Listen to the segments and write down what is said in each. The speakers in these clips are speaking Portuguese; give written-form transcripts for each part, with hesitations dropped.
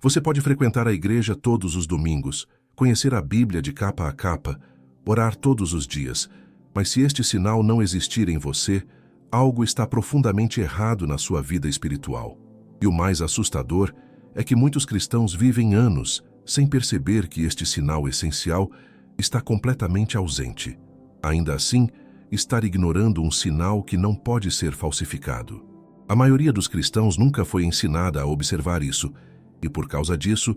Você pode frequentar a igreja todos os domingos, conhecer a Bíblia de capa a capa, orar todos os dias, mas se este sinal não existir em você, algo está profundamente errado na sua vida espiritual. E o mais assustador é que muitos cristãos vivem anos sem perceber que este sinal essencial está completamente ausente. Ainda assim, estar ignorando um sinal que não pode ser falsificado. A maioria dos cristãos nunca foi ensinada a observar isso, e por causa disso,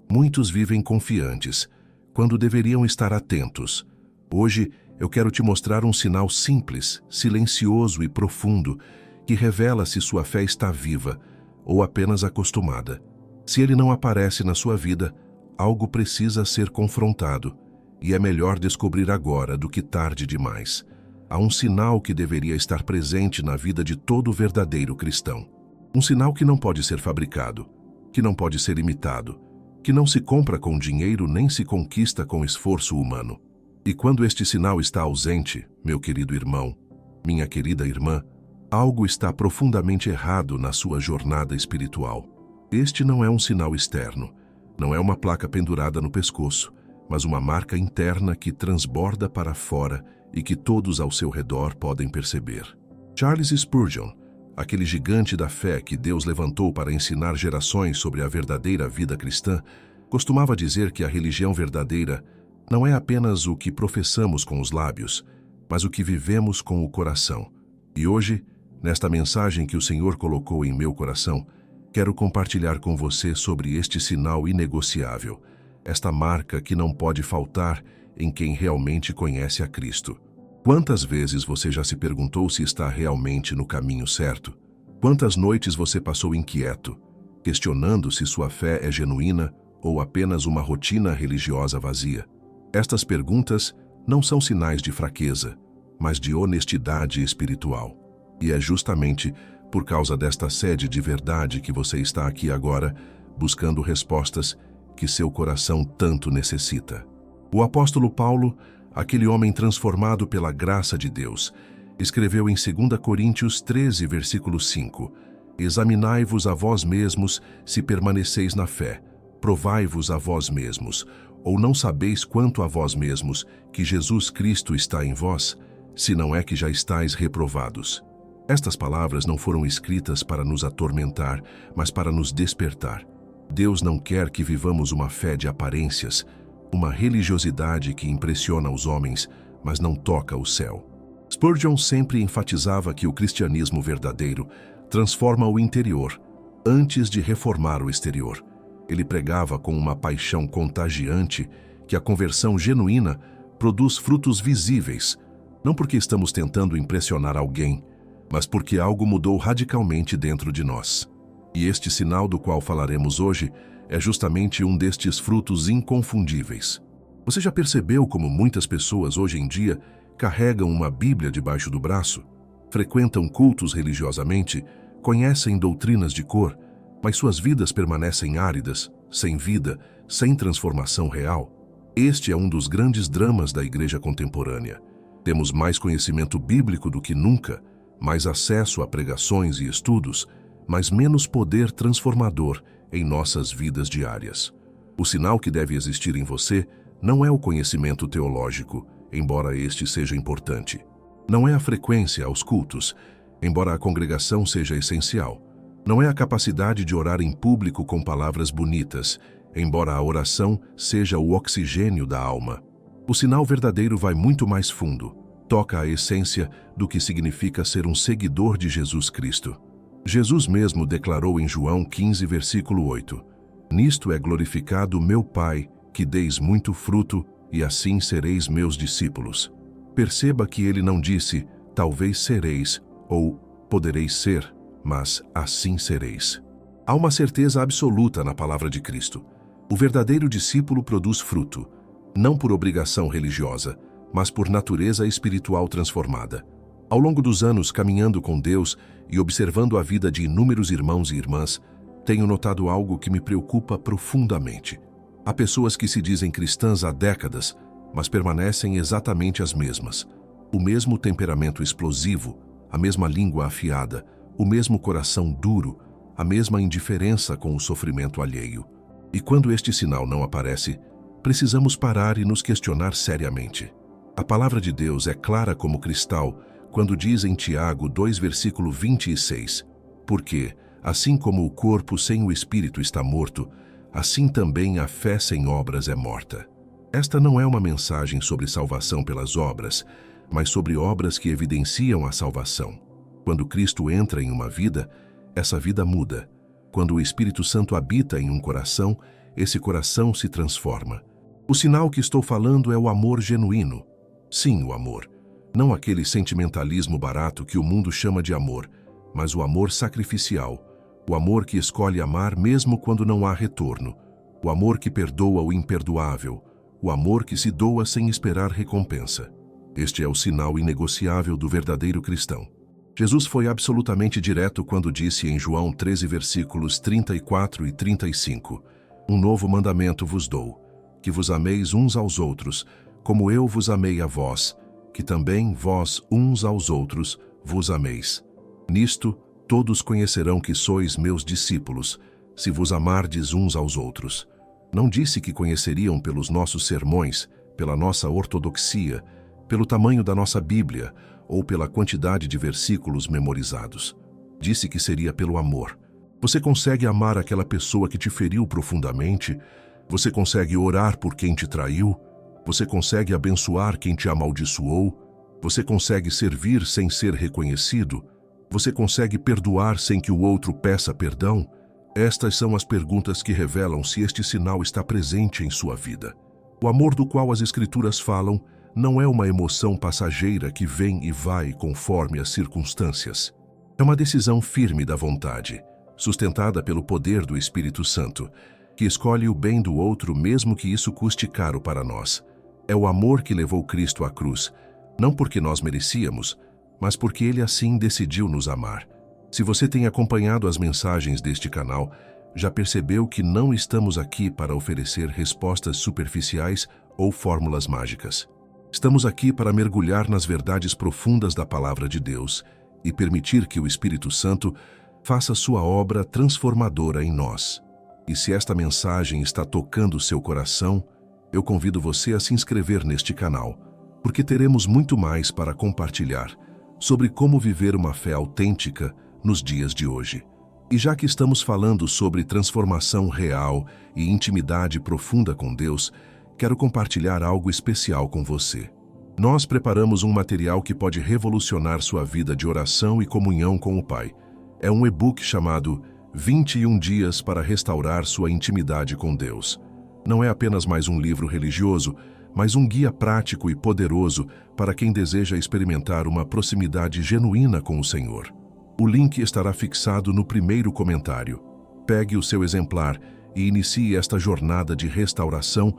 muitos vivem confiantes, quando deveriam estar atentos. Hoje, eu quero te mostrar um sinal simples, silencioso e profundo, que revela se sua fé está viva ou apenas acostumada. Se ele não aparece na sua vida, algo precisa ser confrontado, e é melhor descobrir agora do que tarde demais. Há um sinal que deveria estar presente na vida de todo verdadeiro cristão. Um sinal que não pode ser fabricado, que não pode ser imitado, que não se compra com dinheiro nem se conquista com esforço humano. E quando este sinal está ausente, meu querido irmão, minha querida irmã, algo está profundamente errado na sua jornada espiritual. Este não é um sinal externo, não é uma placa pendurada no pescoço, mas uma marca interna que transborda para fora e que todos ao seu redor podem perceber. Charles Spurgeon, aquele gigante da fé que Deus levantou para ensinar gerações sobre a verdadeira vida cristã, costumava dizer que a religião verdadeira não é apenas o que professamos com os lábios, mas o que vivemos com o coração. E hoje, nesta mensagem que o Senhor colocou em meu coração, quero compartilhar com você sobre este sinal inegociável, esta marca que não pode faltar em quem realmente conhece a Cristo. Quantas vezes você já se perguntou se está realmente no caminho certo? Quantas noites você passou inquieto, questionando se sua fé é genuína ou apenas uma rotina religiosa vazia? Estas perguntas não são sinais de fraqueza, mas de honestidade espiritual. E é justamente por causa desta sede de verdade que você está aqui agora, buscando respostas que seu coração tanto necessita. O apóstolo Paulo, aquele homem transformado pela graça de Deus, escreveu em 2 Coríntios 13, versículo 5, Examinai-vos a vós mesmos se permaneceis na fé, provai-vos a vós mesmos, ou não sabeis quanto a vós mesmos que Jesus Cristo está em vós, se não é que já estáis reprovados. Estas palavras não foram escritas para nos atormentar, mas para nos despertar. Deus não quer que vivamos uma fé de aparências, uma religiosidade que impressiona os homens, mas não toca o céu. Spurgeon sempre enfatizava que o cristianismo verdadeiro transforma o interior antes de reformar o exterior. Ele pregava com uma paixão contagiante que a conversão genuína produz frutos visíveis, não porque estamos tentando impressionar alguém, mas porque algo mudou radicalmente dentro de nós. E este sinal do qual falaremos hoje é justamente um destes frutos inconfundíveis. Você já percebeu como muitas pessoas hoje em dia carregam uma Bíblia debaixo do braço, frequentam cultos religiosamente, conhecem doutrinas de cor, mas suas vidas permanecem áridas, sem vida, sem transformação real? Este é um dos grandes dramas da igreja contemporânea. Temos mais conhecimento bíblico do que nunca, mais acesso a pregações e estudos, mas menos poder transformador em nossas vidas diárias. O sinal que deve existir em você não é o conhecimento teológico, embora este seja importante. Não é a frequência aos cultos, embora a congregação seja essencial. Não é a capacidade de orar em público com palavras bonitas, embora a oração seja o oxigênio da alma. O sinal verdadeiro vai muito mais fundo, toca a essência do que significa ser um seguidor de Jesus Cristo. Jesus mesmo declarou em João 15, versículo 8, Nisto é glorificado meu Pai, que deis muito fruto, e assim sereis meus discípulos. Perceba que ele não disse, talvez sereis, ou podereis ser, mas assim sereis. Há uma certeza absoluta na palavra de Cristo. O verdadeiro discípulo produz fruto, não por obrigação religiosa, mas por natureza espiritual transformada. Ao longo dos anos caminhando com Deus e observando a vida de inúmeros irmãos e irmãs, tenho notado algo que me preocupa profundamente. Há pessoas que se dizem cristãs há décadas, mas permanecem exatamente as mesmas. O mesmo temperamento explosivo, a mesma língua afiada, o mesmo coração duro, a mesma indiferença com o sofrimento alheio. E quando este sinal não aparece, precisamos parar e nos questionar seriamente. A palavra de Deus é clara como cristal quando diz em Tiago 2, versículo 26, porque, assim como o corpo sem o espírito está morto, assim também a fé sem obras é morta. Esta não é uma mensagem sobre salvação pelas obras, mas sobre obras que evidenciam a salvação. Quando Cristo entra em uma vida, essa vida muda. Quando o Espírito Santo habita em um coração, esse coração se transforma. O sinal que estou falando é o amor genuíno. Sim, o amor. Não aquele sentimentalismo barato que o mundo chama de amor, mas o amor sacrificial. O amor que escolhe amar mesmo quando não há retorno. O amor que perdoa o imperdoável. O amor que se doa sem esperar recompensa. Este é o sinal inegociável do verdadeiro cristão. Jesus foi absolutamente direto quando disse em João 13, versículos 34 e 35, Um novo mandamento vos dou, que vos ameis uns aos outros, como eu vos amei a vós, que também vós uns aos outros vos ameis. Nisto, todos conhecerão que sois meus discípulos, se vos amardes uns aos outros. Não disse que conheceriam pelos nossos sermões, pela nossa ortodoxia, pelo tamanho da nossa Bíblia ou pela quantidade de versículos memorizados. Disse que seria pelo amor. Você consegue amar aquela pessoa que te feriu profundamente? Você consegue orar por quem te traiu? Você consegue abençoar quem te amaldiçoou? Você consegue servir sem ser reconhecido? Você consegue perdoar sem que o outro peça perdão? Estas são as perguntas que revelam se este sinal está presente em sua vida. O amor do qual as Escrituras falam não é uma emoção passageira que vem e vai conforme as circunstâncias. É uma decisão firme da vontade, sustentada pelo poder do Espírito Santo, que escolhe o bem do outro mesmo que isso custe caro para nós. É o amor que levou Cristo à cruz, não porque nós merecíamos, mas porque Ele assim decidiu nos amar. Se você tem acompanhado as mensagens deste canal, já percebeu que não estamos aqui para oferecer respostas superficiais ou fórmulas mágicas. Estamos aqui para mergulhar nas verdades profundas da Palavra de Deus e permitir que o Espírito Santo faça sua obra transformadora em nós. E se esta mensagem está tocando seu coração, eu convido você a se inscrever neste canal, porque teremos muito mais para compartilhar sobre como viver uma fé autêntica nos dias de hoje. E já que estamos falando sobre transformação real e intimidade profunda com Deus, quero compartilhar algo especial com você. Nós preparamos um material que pode revolucionar sua vida de oração e comunhão com o Pai. É um e-book chamado 21 Dias para Restaurar Sua Intimidade com Deus. Não é apenas mais um livro religioso, mas um guia prático e poderoso para quem deseja experimentar uma proximidade genuína com o Senhor. O link estará fixado no primeiro comentário. Pegue o seu exemplar e inicie esta jornada de restauração.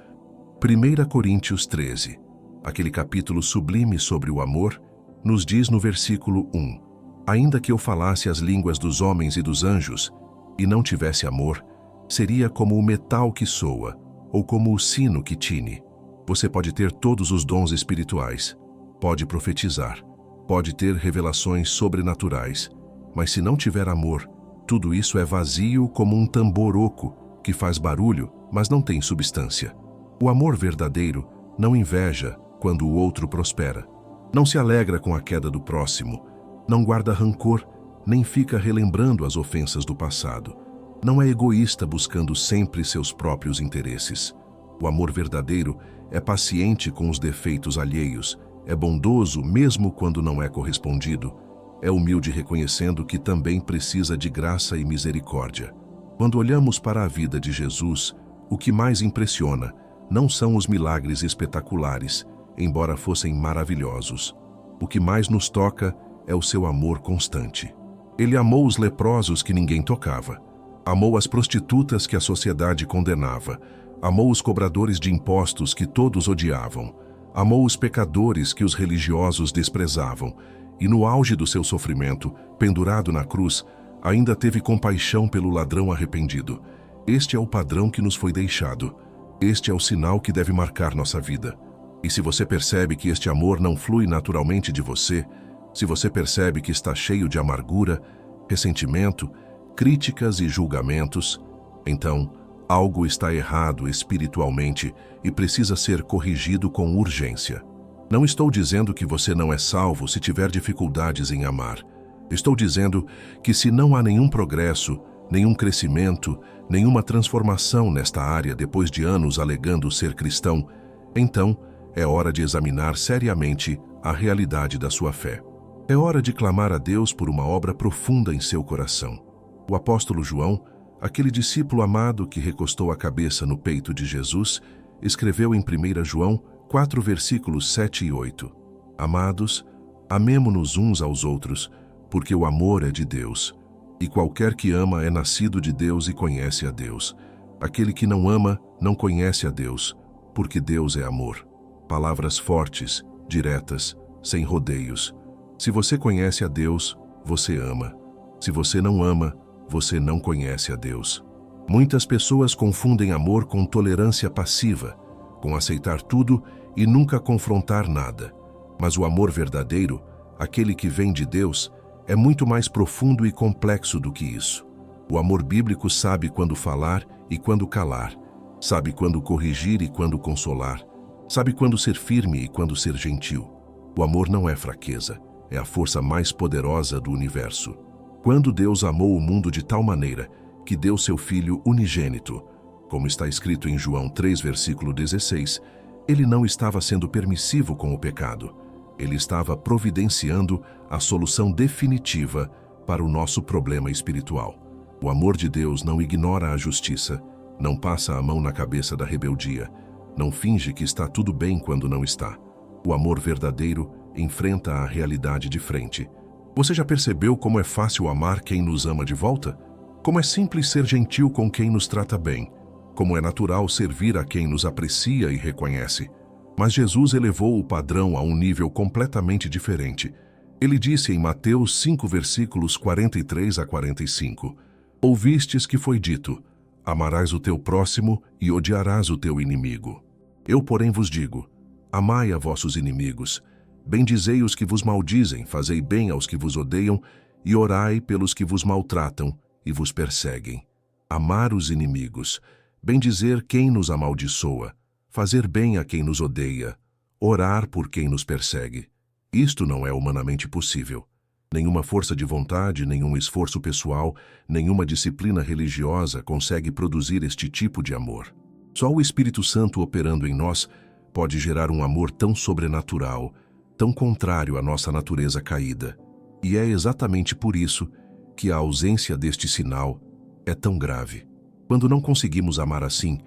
1 Coríntios 13, aquele capítulo sublime sobre o amor, nos diz no versículo 1, Ainda que eu falasse as línguas dos homens e dos anjos, e não tivesse amor, seria como o metal que soa, ou como o sino que tine. Você pode ter todos os dons espirituais, pode profetizar, pode ter revelações sobrenaturais, mas se não tiver amor, tudo isso é vazio como um tambor oco, que faz barulho, mas não tem substância. O amor verdadeiro não inveja quando o outro prospera, não se alegra com a queda do próximo, não guarda rancor, nem fica relembrando as ofensas do passado. Não é egoísta buscando sempre seus próprios interesses. O amor verdadeiro é paciente com os defeitos alheios, é bondoso mesmo quando não é correspondido, é humilde reconhecendo que também precisa de graça e misericórdia. Quando olhamos para a vida de Jesus, o que mais impressiona não são os milagres espetaculares, embora fossem maravilhosos. O que mais nos toca é o seu amor constante. Ele amou os leprosos que ninguém tocava, amou as prostitutas que a sociedade condenava, amou os cobradores de impostos que todos odiavam, amou os pecadores que os religiosos desprezavam, e no auge do seu sofrimento, pendurado na cruz, ainda teve compaixão pelo ladrão arrependido. Este é o padrão que nos foi deixado. Este é o sinal que deve marcar nossa vida. E se você percebe que este amor não flui naturalmente de você, se você percebe que está cheio de amargura, ressentimento, críticas e julgamentos, então Algo está errado espiritualmente e precisa ser corrigido com urgência. Não estou dizendo que você não é salvo se tiver dificuldades em amar. Estou dizendo que se não há nenhum progresso, nenhum crescimento, nenhuma transformação nesta área depois de anos alegando ser cristão, então é hora de examinar seriamente a realidade da sua fé. É hora de clamar a Deus por uma obra profunda em seu coração. O apóstolo João, aquele discípulo amado que recostou a cabeça no peito de Jesus, escreveu em 1 João 4 versículos 7 e 8. Amados, amemo-nos uns aos outros, porque o amor é de Deus. E qualquer que ama é nascido de Deus e conhece a Deus. Aquele que não ama não conhece a Deus, porque Deus é amor. Palavras fortes, diretas, sem rodeios. Se você conhece a Deus, você ama. Se você não ama, você não conhece a Deus. Muitas pessoas confundem amor com tolerância passiva, com aceitar tudo e nunca confrontar nada. Mas o amor verdadeiro, aquele que vem de Deus, é muito mais profundo e complexo do que isso. O amor bíblico sabe quando falar e quando calar, sabe quando corrigir e quando consolar, sabe quando ser firme e quando ser gentil. O amor não é fraqueza, é a força mais poderosa do universo. Quando Deus amou o mundo de tal maneira que deu seu Filho unigênito, como está escrito em João 3, versículo 16, ele não estava sendo permissivo com o pecado. Ele estava providenciando a solução definitiva para o nosso problema espiritual. O amor de Deus não ignora a justiça, não passa a mão na cabeça da rebeldia, não finge que está tudo bem quando não está. O amor verdadeiro enfrenta a realidade de frente. Você já percebeu como é fácil amar quem nos ama de volta? Como é simples ser gentil com quem nos trata bem? Como é natural servir a quem nos aprecia e reconhece? Mas Jesus elevou o padrão a um nível completamente diferente. Ele disse em Mateus 5, versículos 43 a 45, Ouvistes que foi dito, amarás o teu próximo e odiarás o teu inimigo. Eu, porém, vos digo, amai a vossos inimigos, bendizei os que vos maldizem, fazei bem aos que vos odeiam e orai pelos que vos maltratam e vos perseguem. Amar os inimigos, bendizer quem nos amaldiçoa, fazer bem a quem nos odeia, orar por quem nos persegue. Isto não é humanamente possível. Nenhuma força de vontade, nenhum esforço pessoal, nenhuma disciplina religiosa consegue produzir este tipo de amor. Só o Espírito Santo operando em nós pode gerar um amor tão sobrenatural, tão contrário à nossa natureza caída. E é exatamente por isso que a ausência deste sinal é tão grave. Quando não conseguimos amar assim,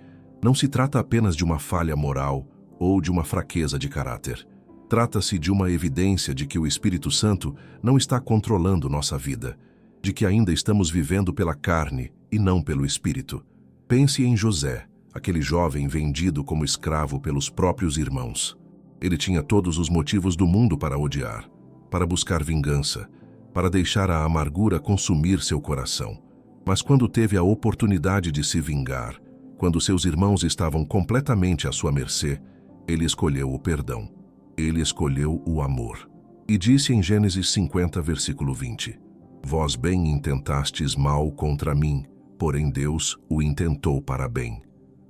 não se trata apenas de uma falha moral ou de uma fraqueza de caráter. Trata-se de uma evidência de que o Espírito Santo não está controlando nossa vida, de que ainda estamos vivendo pela carne e não pelo Espírito. Pense em José, aquele jovem vendido como escravo pelos próprios irmãos. Ele tinha todos os motivos do mundo para odiar, para buscar vingança, para deixar a amargura consumir seu coração. Mas quando teve a oportunidade de se vingar, quando seus irmãos estavam completamente à sua mercê, ele escolheu o perdão. Ele escolheu o amor. E disse em Gênesis 50, versículo 20, Vós bem intentastes mal contra mim, porém Deus o intentou para bem.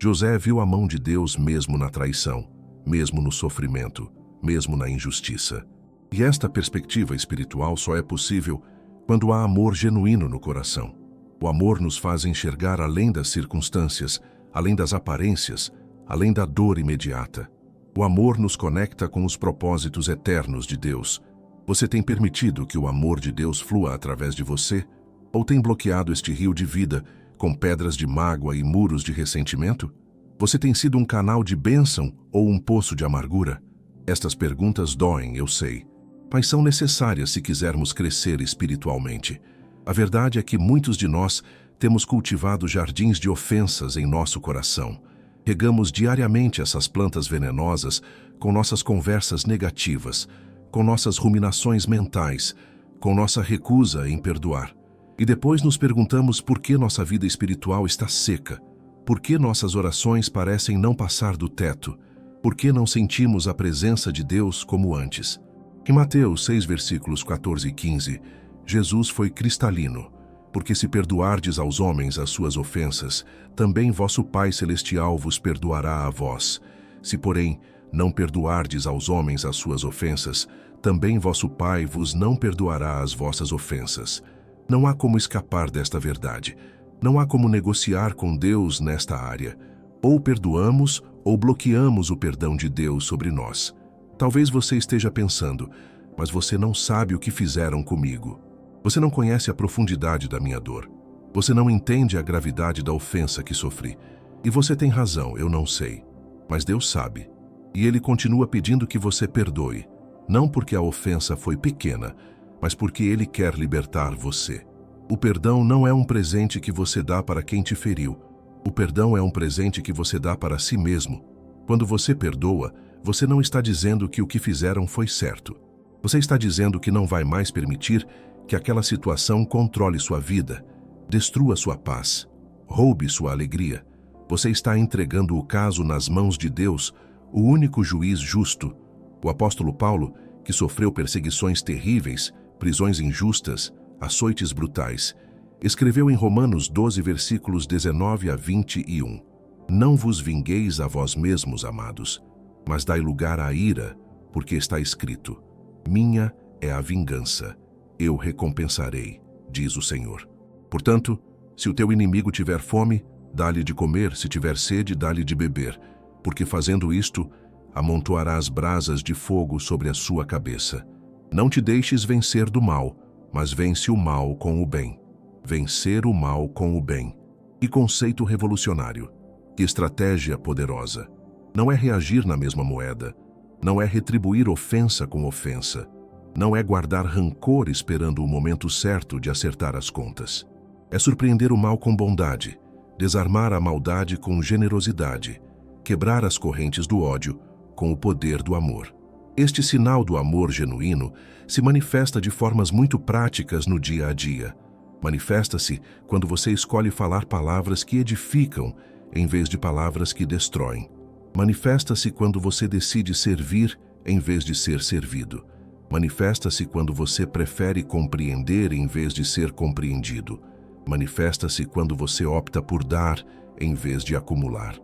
José viu a mão de Deus mesmo na traição, mesmo no sofrimento, mesmo na injustiça. E esta perspectiva espiritual só é possível quando há amor genuíno no coração. O amor nos faz enxergar além das circunstâncias, além das aparências, além da dor imediata. O amor nos conecta com os propósitos eternos de Deus. Você tem permitido que o amor de Deus flua através de você? Ou tem bloqueado este rio de vida com pedras de mágoa e muros de ressentimento? Você tem sido um canal de bênção ou um poço de amargura? Estas perguntas doem, eu sei, mas são necessárias se quisermos crescer espiritualmente. A verdade é que muitos de nós temos cultivado jardins de ofensas em nosso coração. Regamos diariamente essas plantas venenosas com nossas conversas negativas, com nossas ruminações mentais, com nossa recusa em perdoar. E depois nos perguntamos por que nossa vida espiritual está seca, por que nossas orações parecem não passar do teto, por que não sentimos a presença de Deus como antes. Em Mateus 6, versículos 14 e 15, Jesus foi cristalino. Porque se perdoardes aos homens as suas ofensas, também vosso Pai Celestial vos perdoará a vós. Se, porém, não perdoardes aos homens as suas ofensas, também vosso Pai vos não perdoará as vossas ofensas. Não há como escapar desta verdade. Não há como negociar com Deus nesta área. Ou perdoamos ou bloqueamos o perdão de Deus sobre nós. Talvez você esteja pensando, mas você não sabe o que fizeram comigo. Você não conhece a profundidade da minha dor. Você não entende a gravidade da ofensa que sofri. E você tem razão, eu não sei. Mas Deus sabe. E Ele continua pedindo que você perdoe. Não porque a ofensa foi pequena, mas porque Ele quer libertar você. O perdão não é um presente que você dá para quem te feriu. O perdão é um presente que você dá para si mesmo. Quando você perdoa, você não está dizendo que o que fizeram foi certo. Você está dizendo que não vai mais permitir que aquela situação controle sua vida, destrua sua paz, roube sua alegria. Você está entregando o caso nas mãos de Deus, o único juiz justo. O apóstolo Paulo, que sofreu perseguições terríveis, prisões injustas, açoites brutais, escreveu em Romanos 12, versículos 19 a 21. Não vos vingueis a vós mesmos, amados, mas dai lugar à ira, porque está escrito: minha é a vingança, eu recompensarei, diz o Senhor. Portanto, se o teu inimigo tiver fome, dá-lhe de comer, se tiver sede, dá-lhe de beber, porque fazendo isto, amontoarás brasas de fogo sobre a sua cabeça. Não te deixes vencer do mal, mas vence o mal com o bem. Vencer o mal com o bem. Que conceito revolucionário. Que estratégia poderosa. Não é reagir na mesma moeda. Não é retribuir ofensa com ofensa. Não é guardar rancor esperando o momento certo de acertar as contas. É surpreender o mal com bondade, desarmar a maldade com generosidade, quebrar as correntes do ódio com o poder do amor. Este sinal do amor genuíno se manifesta de formas muito práticas no dia a dia. Manifesta-se quando você escolhe falar palavras que edificam em vez de palavras que destroem. Manifesta-se quando você decide servir em vez de ser servido. Manifesta-se quando você prefere compreender em vez de ser compreendido. Manifesta-se quando você opta por dar em vez de acumular.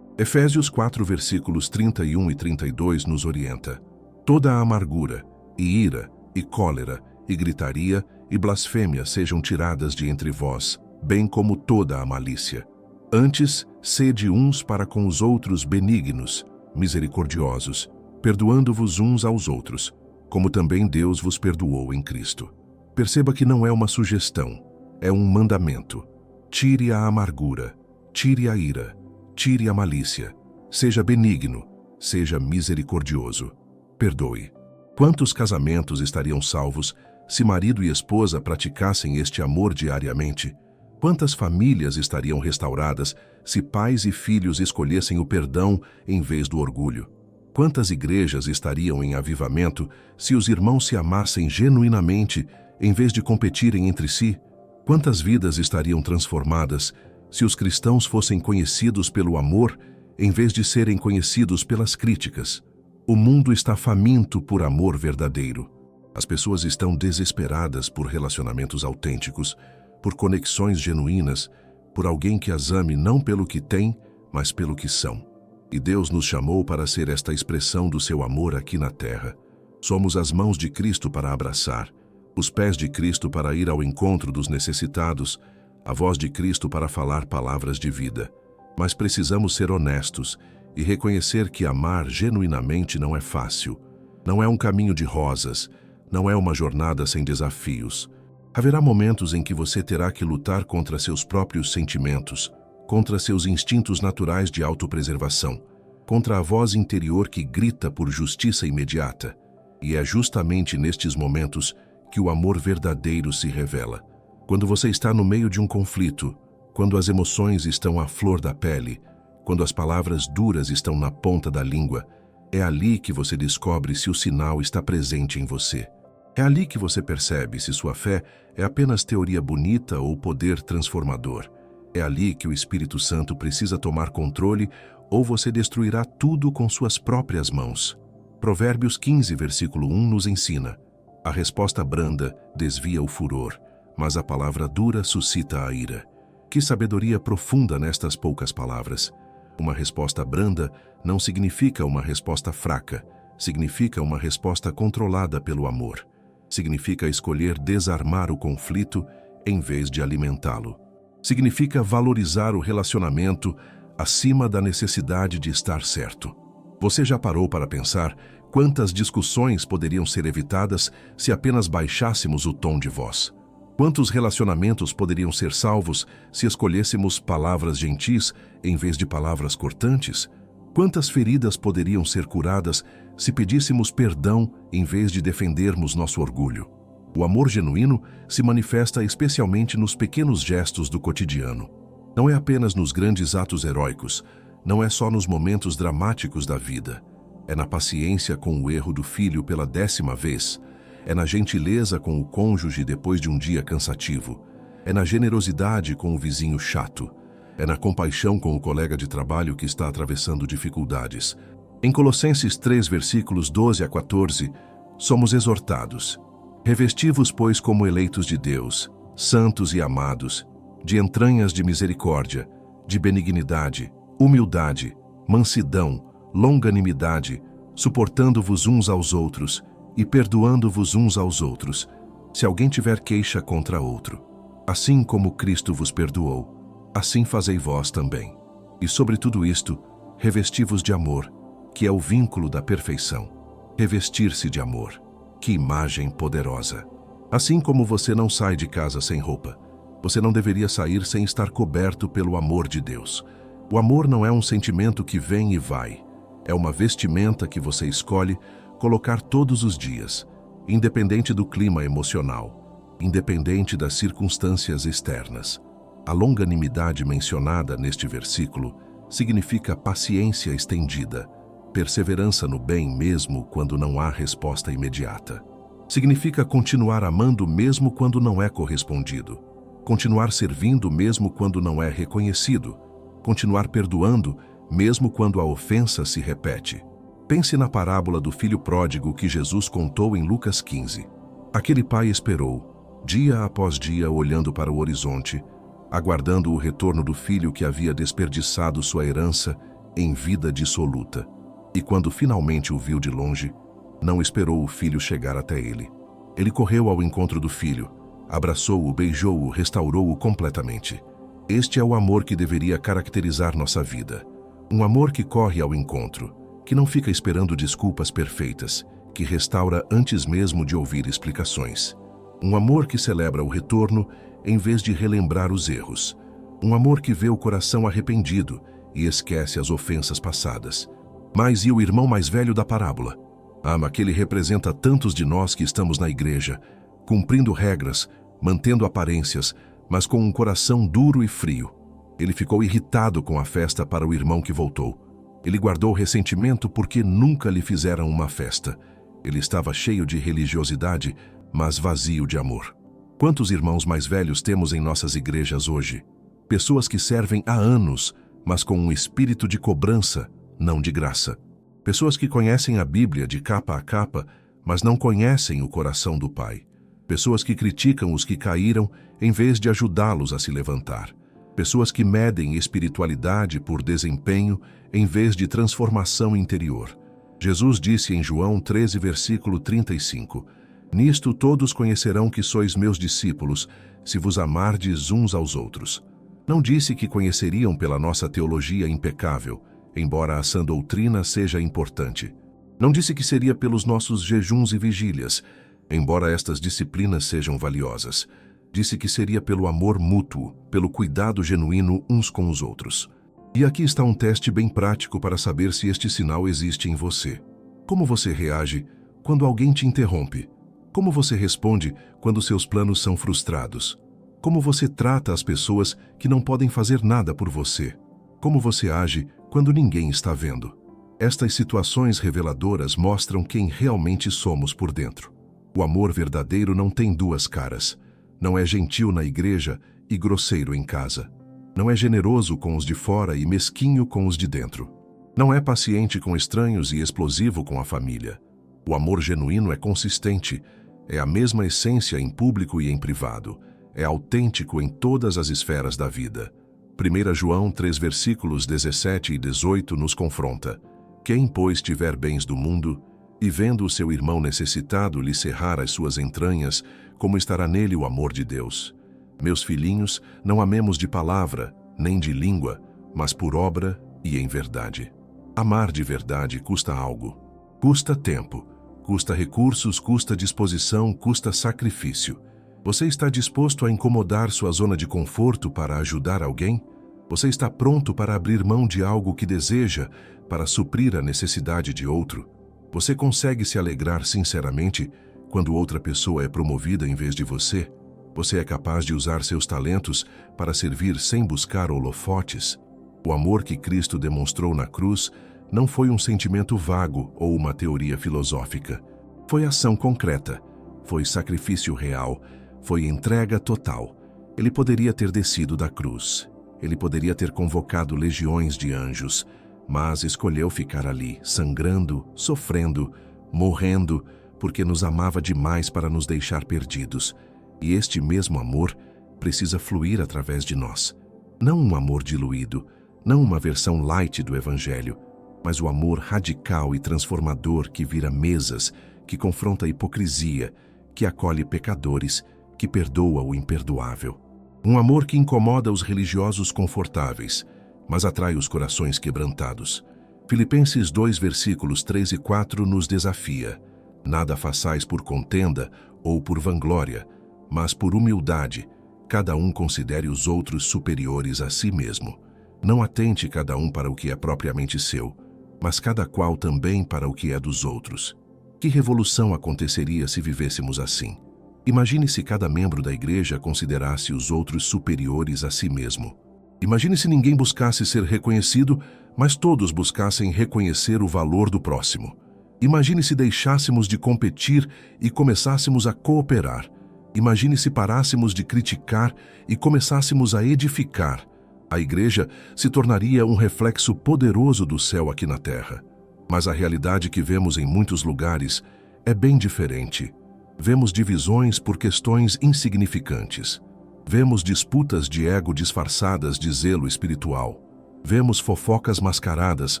Efésios 4, versículos 31 e 32 nos orienta. Toda a amargura, e ira, e cólera, e gritaria, e blasfêmia sejam tiradas de entre vós, bem como toda a malícia. Antes, sede uns para com os outros benignos, misericordiosos, perdoando-vos uns aos outros, como também Deus vos perdoou em Cristo. Perceba que não é uma sugestão, é um mandamento. Tire a amargura, tire a ira, tire a malícia. Seja benigno, seja misericordioso. Perdoe. Quantos casamentos estariam salvos se marido e esposa praticassem este amor diariamente? Quantas famílias estariam restauradas se pais e filhos escolhessem o perdão em vez do orgulho? Quantas igrejas estariam em avivamento se os irmãos se amassem genuinamente em vez de competirem entre si? Quantas vidas estariam transformadas se os cristãos fossem conhecidos pelo amor em vez de serem conhecidos pelas críticas? O mundo está faminto por amor verdadeiro. As pessoas estão desesperadas por relacionamentos autênticos, por conexões genuínas, por alguém que as ame não pelo que tem, mas pelo que são. E Deus nos chamou para ser esta expressão do seu amor aqui na terra. Somos as mãos de Cristo para abraçar, os pés de Cristo para ir ao encontro dos necessitados, a voz de Cristo para falar palavras de vida. Mas precisamos ser honestos e reconhecer que amar genuinamente não é fácil. Não é um caminho de rosas, não é uma jornada sem desafios. Haverá momentos em que você terá que lutar contra seus próprios sentimentos, contra seus instintos naturais de autopreservação, contra a voz interior que grita por justiça imediata. E é justamente nestes momentos que o amor verdadeiro se revela. Quando você está no meio de um conflito, quando as emoções estão à flor da pele, quando as palavras duras estão na ponta da língua, é ali que você descobre se o sinal está presente em você. É ali que você percebe se sua fé é apenas teoria bonita ou poder transformador. É ali que o Espírito Santo precisa tomar controle ou você destruirá tudo com suas próprias mãos. Provérbios 15, versículo 1 nos ensina: a resposta branda desvia o furor, mas a palavra dura suscita a ira. Que sabedoria profunda nestas poucas palavras! Uma resposta branda não significa uma resposta fraca, significa uma resposta controlada pelo amor. Significa escolher desarmar o conflito em vez de alimentá-lo. Significa valorizar o relacionamento acima da necessidade de estar certo. Você já parou para pensar quantas discussões poderiam ser evitadas se apenas baixássemos o tom de voz? Quantos relacionamentos poderiam ser salvos se escolhêssemos palavras gentis em vez de palavras cortantes? Quantas feridas poderiam ser curadas se pedíssemos perdão em vez de defendermos nosso orgulho? O amor genuíno se manifesta especialmente nos pequenos gestos do cotidiano. Não é apenas nos grandes atos heróicos, não é só nos momentos dramáticos da vida. É na paciência com o erro do filho pela 10ª vez. É na gentileza com o cônjuge depois de um dia cansativo. É na generosidade com o vizinho chato. É na compaixão com o colega de trabalho que está atravessando dificuldades. Em Colossenses 3, versículos 12 a 14, somos exortados: revesti-vos, pois, como eleitos de Deus, santos e amados, de entranhas de misericórdia, de benignidade, humildade, mansidão, longanimidade, suportando-vos uns aos outros e perdoando-vos uns aos outros, se alguém tiver queixa contra outro. Assim como Cristo vos perdoou, assim fazei vós também. E sobre tudo isto, revesti-vos de amor, que é o vínculo da perfeição. Revestir-se de amor. Que imagem poderosa! Assim como você não sai de casa sem roupa, você não deveria sair sem estar coberto pelo amor de Deus. O amor não é um sentimento que vem e vai. É uma vestimenta que você escolhe colocar todos os dias, independente do clima emocional, independente das circunstâncias externas. A longanimidade mencionada neste versículo significa paciência estendida, perseverança no bem mesmo quando não há resposta imediata. Significa continuar amando mesmo quando não é correspondido, continuar servindo mesmo quando não é reconhecido, continuar perdoando mesmo quando a ofensa se repete. Pense na parábola do filho pródigo que Jesus contou em Lucas 15. Aquele pai esperou, dia após dia, olhando para o horizonte, aguardando o retorno do filho que havia desperdiçado sua herança em vida dissoluta. E quando finalmente o viu de longe, não esperou o filho chegar até ele. Ele correu ao encontro do filho, abraçou-o, beijou-o, restaurou-o completamente. Este é o amor que deveria caracterizar nossa vida. Um amor que corre ao encontro, que não fica esperando desculpas perfeitas, que restaura antes mesmo de ouvir explicações. Um amor que celebra o retorno em vez de relembrar os erros. Um amor que vê o coração arrependido e esquece as ofensas passadas. Mas e o irmão mais velho da parábola? Mas ele representa tantos de nós que estamos na igreja, cumprindo regras, mantendo aparências, mas com um coração duro e frio. Ele ficou irritado com a festa para o irmão que voltou. Ele guardou ressentimento porque nunca lhe fizeram uma festa. Ele estava cheio de religiosidade, mas vazio de amor. Quantos irmãos mais velhos temos em nossas igrejas hoje? Pessoas que servem há anos, mas com um espírito de cobrança, não de graça. Pessoas que conhecem a Bíblia de capa a capa, mas não conhecem o coração do Pai. Pessoas que criticam os que caíram em vez de ajudá-los a se levantar. Pessoas que medem espiritualidade por desempenho em vez de transformação interior. Jesus disse em João 13, versículo 35, Nisto todos conhecerão que sois meus discípulos, se vos amardes uns aos outros. Não disse que conheceriam pela nossa teologia impecável, embora a sã doutrina seja importante. Não disse que seria pelos nossos jejuns e vigílias, embora estas disciplinas sejam valiosas. Disse que seria pelo amor mútuo, pelo cuidado genuíno uns com os outros. E aqui está um teste bem prático para saber se este sinal existe em você. Como você reage quando alguém te interrompe? Como você responde quando seus planos são frustrados? Como você trata as pessoas que não podem fazer nada por você? Como você age quando ninguém está vendo? Estas situações reveladoras mostram quem realmente somos por dentro. O amor verdadeiro não tem duas caras. Não é gentil na igreja e grosseiro em casa. Não é generoso com os de fora e mesquinho com os de dentro. Não é paciente com estranhos e explosivo com a família. O amor genuíno é consistente, é a mesma essência em público e em privado. é autêntico em todas as esferas da vida. 1 João 3 versículos 17 e 18 nos confronta. Quem, pois, tiver bens do mundo, e vendo o seu irmão necessitado lhe cerrar as suas entranhas, como estará nele o amor de Deus? Meus filhinhos, não amemos de palavra, nem de língua, mas por obra e em verdade. Amar de verdade custa algo. Custa tempo, custa recursos, custa disposição, custa sacrifício. Você está disposto a incomodar sua zona de conforto para ajudar alguém? Você está pronto para abrir mão de algo que deseja para suprir a necessidade de outro? Você consegue se alegrar sinceramente quando outra pessoa é promovida em vez de você? Você é capaz de usar seus talentos para servir sem buscar holofotes? O amor que Cristo demonstrou na cruz não foi um sentimento vago ou uma teoria filosófica. Foi ação concreta, foi sacrifício real, foi entrega total. Ele poderia ter descido da cruz. Ele poderia ter convocado legiões de anjos, mas escolheu ficar ali, sangrando, sofrendo, morrendo, porque nos amava demais para nos deixar perdidos. E este mesmo amor precisa fluir através de nós. Não um amor diluído, não uma versão light do Evangelho, mas o amor radical e transformador que vira mesas, que confronta a hipocrisia, que acolhe pecadores, que perdoa o imperdoável. Um amor que incomoda os religiosos confortáveis, mas atrai os corações quebrantados. Filipenses 2 versículos 3 e 4 nos desafia. Nada façais por contenda ou por vanglória, mas por humildade, cada um considere os outros superiores a si mesmo. Não atente cada um para o que é propriamente seu, mas cada qual também para o que é dos outros. Que revolução aconteceria se vivêssemos assim? Imagine se cada membro da igreja considerasse os outros superiores a si mesmo. Imagine se ninguém buscasse ser reconhecido, mas todos buscassem reconhecer o valor do próximo. Imagine se deixássemos de competir e começássemos a cooperar. Imagine se parássemos de criticar e começássemos a edificar. A igreja se tornaria um reflexo poderoso do céu aqui na terra. Mas a realidade que vemos em muitos lugares é bem diferente. Vemos divisões por questões insignificantes. Vemos disputas de ego disfarçadas de zelo espiritual. Vemos fofocas mascaradas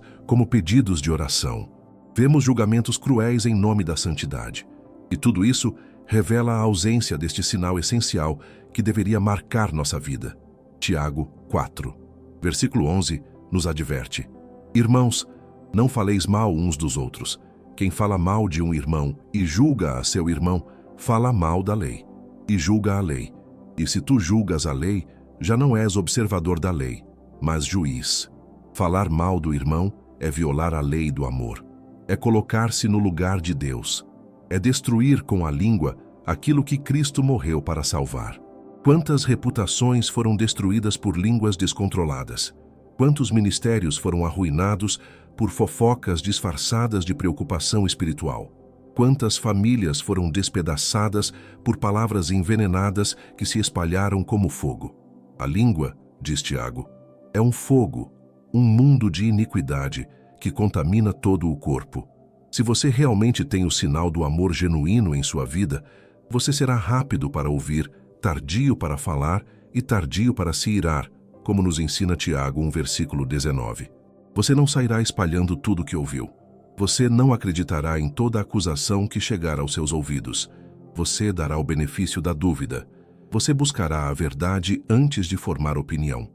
como pedidos de oração. Vemos julgamentos cruéis em nome da santidade. E tudo isso revela a ausência deste sinal essencial que deveria marcar nossa vida. Tiago 4, versículo 11, nos adverte: Irmãos, não faleis mal uns dos outros. Quem fala mal de um irmão e julga a seu irmão, fala mal da lei, e julga a lei. E se tu julgas a lei, já não és observador da lei, mas juiz. Falar mal do irmão é violar a lei do amor. É colocar-se no lugar de Deus. É destruir com a língua aquilo que Cristo morreu para salvar. Quantas reputações foram destruídas por línguas descontroladas? Quantos ministérios foram arruinados por fofocas disfarçadas de preocupação espiritual? Quantas famílias foram despedaçadas por palavras envenenadas que se espalharam como fogo? A língua, diz Tiago, é um fogo, um mundo de iniquidade que contamina todo o corpo. Se você realmente tem o sinal do amor genuíno em sua vida, você será rápido para ouvir, tardio para falar e tardio para se irar, como nos ensina Tiago 1 versículo 19. Você não sairá espalhando tudo o que ouviu. Você não acreditará em toda acusação que chegar aos seus ouvidos. Você dará o benefício da dúvida. Você buscará a verdade antes de formar opinião.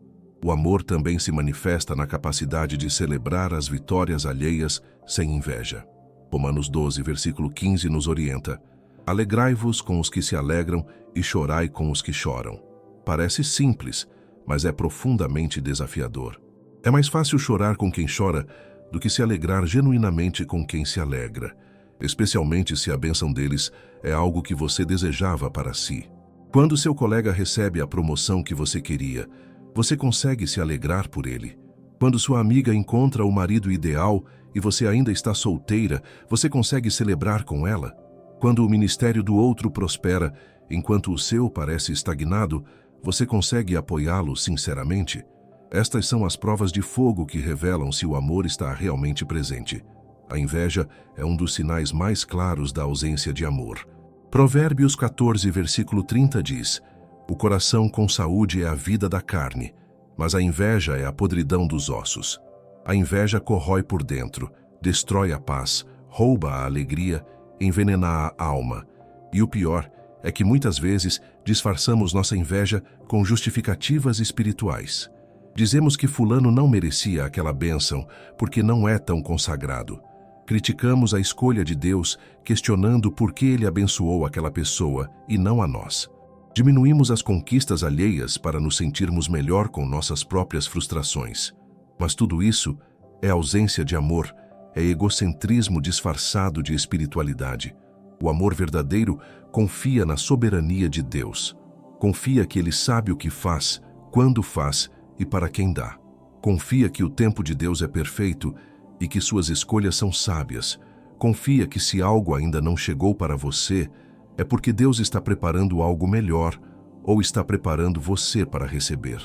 O amor também se manifesta na capacidade de celebrar as vitórias alheias sem inveja. Romanos 12, versículo 15 nos orienta: Alegrai-vos com os que se alegram e chorai com os que choram. Parece simples, mas é profundamente desafiador. É mais fácil chorar com quem chora do que se alegrar genuinamente com quem se alegra, especialmente se a bênção deles é algo que você desejava para si. Quando seu colega recebe a promoção que você queria, você consegue se alegrar por ele. Quando sua amiga encontra o marido ideal e você ainda está solteira, você consegue celebrar com ela. Quando o ministério do outro prospera, enquanto o seu parece estagnado, você consegue apoiá-lo sinceramente. Estas são as provas de fogo que revelam se o amor está realmente presente. A inveja é um dos sinais mais claros da ausência de amor. Provérbios 14, versículo 30 diz: O coração com saúde é a vida da carne, mas a inveja é a podridão dos ossos. A inveja corrói por dentro, destrói a paz, rouba a alegria, envenena a alma. E o pior é que muitas vezes disfarçamos nossa inveja com justificativas espirituais. Dizemos que fulano não merecia aquela bênção porque não é tão consagrado. Criticamos a escolha de Deus, questionando por que Ele abençoou aquela pessoa e não a nós. Diminuímos as conquistas alheias para nos sentirmos melhor com nossas próprias frustrações. Mas tudo isso é ausência de amor, é egocentrismo disfarçado de espiritualidade. O amor verdadeiro confia na soberania de Deus. Confia que Ele sabe o que faz, quando faz e para quem dá. Confia que o tempo de Deus é perfeito e que suas escolhas são sábias. Confia que se algo ainda não chegou para você, é porque Deus está preparando algo melhor ou está preparando você para receber.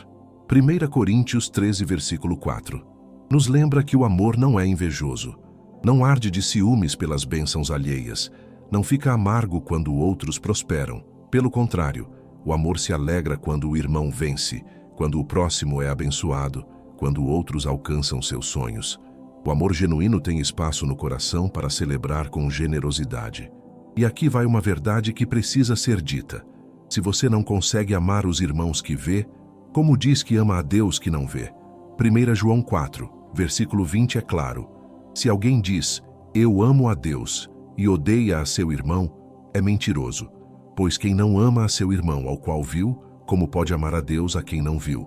1 Coríntios 13, versículo 4. Nos lembra que o amor não é invejoso. Não arde de ciúmes pelas bênçãos alheias. Não fica amargo quando outros prosperam. Pelo contrário, o amor se alegra quando o irmão vence, quando o próximo é abençoado, quando outros alcançam seus sonhos. O amor genuíno tem espaço no coração para celebrar com generosidade. E aqui vai uma verdade que precisa ser dita. Se você não consegue amar os irmãos que vê, como diz que ama a Deus que não vê? 1 João 4, versículo 20 é claro. Se alguém diz, eu amo a Deus, e odeia a seu irmão, é mentiroso. Pois quem não ama a seu irmão ao qual viu, como pode amar a Deus a quem não viu?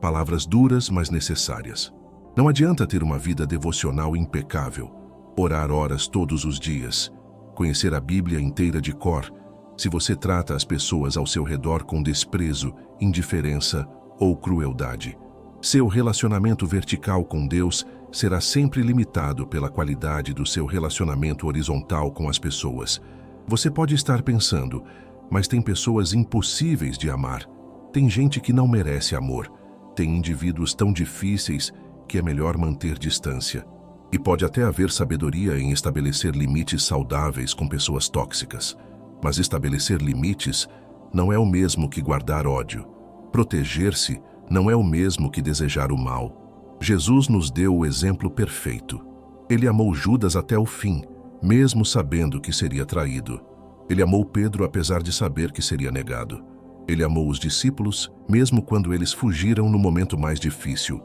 Palavras duras, mas necessárias. Não adianta ter uma vida devocional impecável, orar horas todos os dias, conhecer a Bíblia inteira de cor, se você trata as pessoas ao seu redor com desprezo, indiferença ou crueldade. Seu relacionamento vertical com Deus será sempre limitado pela qualidade do seu relacionamento horizontal com as pessoas. Você pode estar pensando, mas tem pessoas impossíveis de amar. Tem gente que não merece amor. Tem indivíduos tão difíceis que é melhor manter distância. E pode até haver sabedoria em estabelecer limites saudáveis com pessoas tóxicas. Mas estabelecer limites não é o mesmo que guardar ódio. Proteger-se não é o mesmo que desejar o mal. Jesus nos deu o exemplo perfeito. Ele amou Judas até o fim, mesmo sabendo que seria traído. Ele amou Pedro apesar de saber que seria negado. Ele amou os discípulos, mesmo quando eles fugiram no momento mais difícil.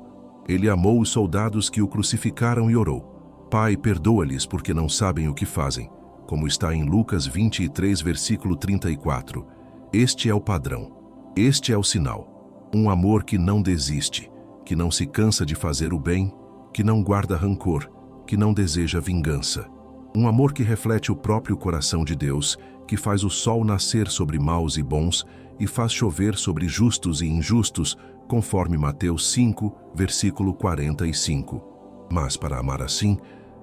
Ele amou os soldados que o crucificaram e orou. Pai, perdoa-lhes porque não sabem o que fazem, como está em Lucas 23, versículo 34. Este é o padrão. Este é o sinal. Um amor que não desiste, que não se cansa de fazer o bem, que não guarda rancor, que não deseja vingança. Um amor que reflete o próprio coração de Deus, que faz o sol nascer sobre maus e bons e faz chover sobre justos e injustos, conforme Mateus 5, versículo 45. Mas para amar assim,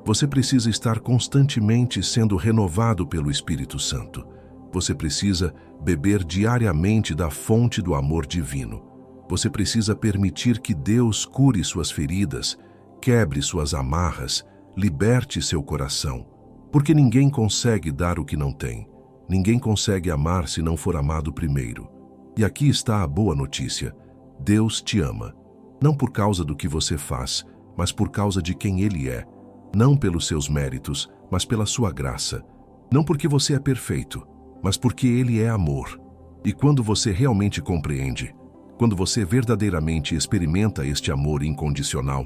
você precisa estar constantemente sendo renovado pelo Espírito Santo. Você precisa beber diariamente da fonte do amor divino. Você precisa permitir que Deus cure suas feridas, quebre suas amarras, liberte seu coração. Porque ninguém consegue dar o que não tem. Ninguém consegue amar se não for amado primeiro. E aqui está a boa notícia. Deus te ama. Não por causa do que você faz, mas por causa de quem Ele é. Não pelos seus méritos, mas pela sua graça. Não porque você é perfeito, mas porque Ele é amor. E quando você realmente compreende, quando você verdadeiramente experimenta este amor incondicional,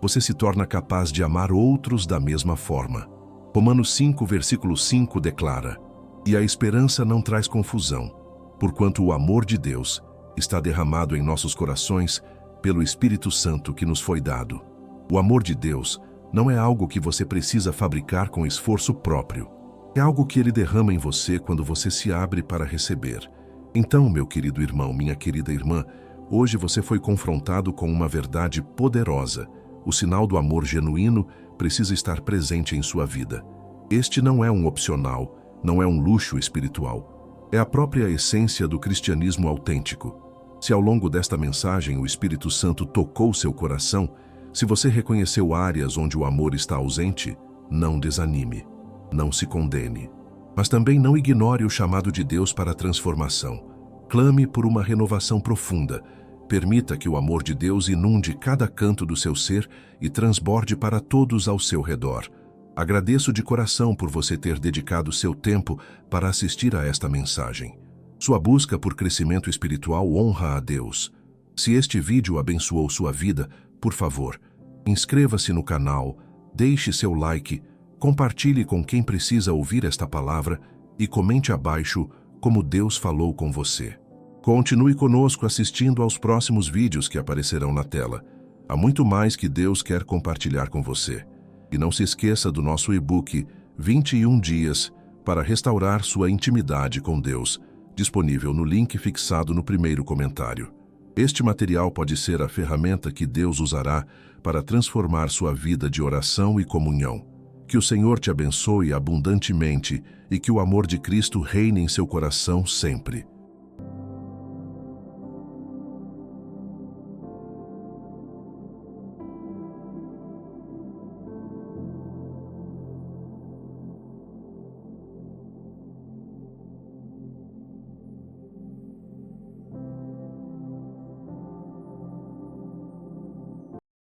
você se torna capaz de amar outros da mesma forma. Romanos 5, versículo 5 declara: E a esperança não traz confusão, porquanto o amor de Deus está derramado em nossos corações pelo Espírito Santo que nos foi dado. O amor de Deus não é algo que você precisa fabricar com esforço próprio. É algo que Ele derrama em você quando você se abre para receber. Então, meu querido irmão, minha querida irmã, hoje você foi confrontado com uma verdade poderosa. O sinal do amor genuíno precisa estar presente em sua vida. Este não é um opcional, não é um luxo espiritual. É a própria essência do cristianismo autêntico. Se ao longo desta mensagem o Espírito Santo tocou seu coração, se você reconheceu áreas onde o amor está ausente, não desanime, não se condene. Mas também não ignore o chamado de Deus para a transformação. Clame por uma renovação profunda. Permita que o amor de Deus inunde cada canto do seu ser e transborde para todos ao seu redor. Agradeço de coração por você ter dedicado seu tempo para assistir a esta mensagem. Sua busca por crescimento espiritual honra a Deus. Se este vídeo abençoou sua vida, por favor, inscreva-se no canal, deixe seu like, compartilhe com quem precisa ouvir esta palavra e comente abaixo como Deus falou com você. Continue conosco assistindo aos próximos vídeos que aparecerão na tela. Há muito mais que Deus quer compartilhar com você. E não se esqueça do nosso e-book 21 Dias para restaurar sua intimidade com Deus, disponível no link fixado no primeiro comentário. Este material pode ser a ferramenta que Deus usará para transformar sua vida de oração e comunhão. Que o Senhor te abençoe abundantemente e que o amor de Cristo reine em seu coração sempre.